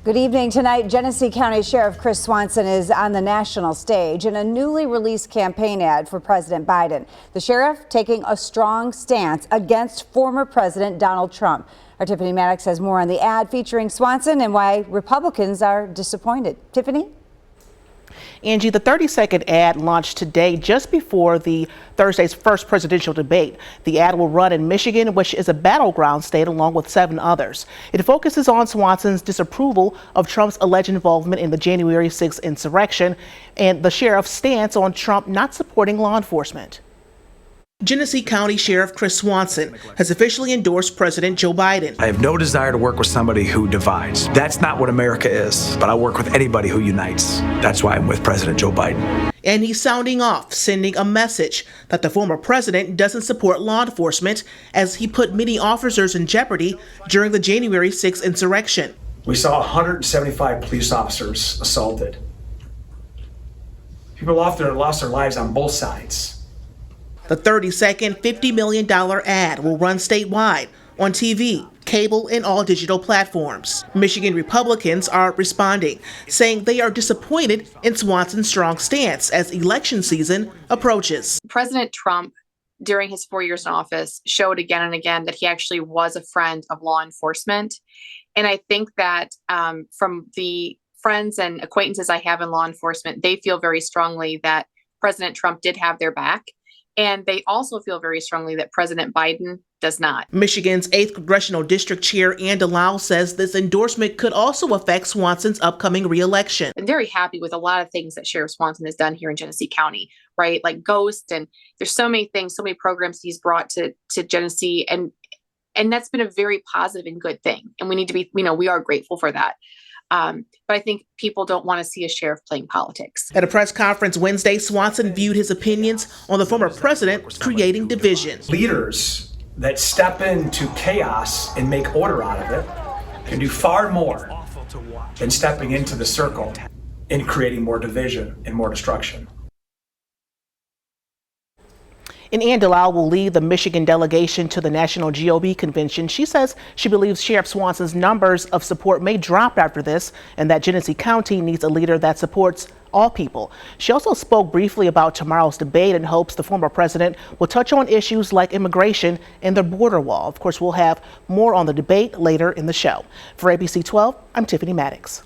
Good evening. Tonight, Genesee County Sheriff Chris Swanson is on the national stage in a newly released campaign ad for President Biden. The sheriff taking a strong stance against former President Donald Trump. Our Tiffany Maddox has more on the ad featuring Swanson and why Republicans are disappointed. Tiffany? Angie, the 30-second ad launched today just before the Thursday's first presidential debate. The ad will run in Michigan, which is a battleground state, along with 7 others. It focuses on Swanson's disapproval of Trump's alleged involvement in the January 6th insurrection and the sheriff's stance on Trump not supporting law enforcement. Genesee County Sheriff Chris Swanson has officially endorsed President Joe Biden. I have no desire to work with somebody who divides. That's not what America is, but I work with anybody who unites. That's why I'm with President Joe Biden. And he's sounding off, sending a message that the former president doesn't support law enforcement as he put many officers in jeopardy during the January 6th insurrection. We saw 175 police officers assaulted. People lost their lives on both sides. The 30-second, $50 million ad will run statewide on TV, cable, and all digital platforms. Michigan Republicans are responding, saying they are disappointed in Swanson's strong stance as election season approaches. President Trump, during his 4 years in office, showed again and again that he actually was a friend of law enforcement. And I think that from the friends and acquaintances I have in law enforcement, they feel very strongly that President Trump did have their back. And they also feel very strongly that President Biden does not. Michigan's 8th Congressional District Chair Ann DeLau says this endorsement could also affect Swanson's upcoming reelection. I'm very happy with a lot of things that Sheriff Swanson has done here in Genesee County, right? Like Ghost, and there's so many things, so many programs he's brought to Genesee, and that's been a very positive and good thing. And we need to be, we are grateful for that. But I think people don't want to see a sheriff playing politics. At a press conference Wednesday, Swanson viewed his opinions on the former president creating division. Leaders that step into chaos and make order out of it can do far more than stepping into the circle and creating more division and more destruction. And Ann DeLau will lead the Michigan delegation to the National GOP convention. She says she believes Sheriff Swanson's numbers of support may drop after this and that Genesee County needs a leader that supports all people. She also spoke briefly about tomorrow's debate and hopes the former president will touch on issues like immigration and the border wall. Of course, we'll have more on the debate later in the show. For ABC 12, I'm Tiffany Maddox.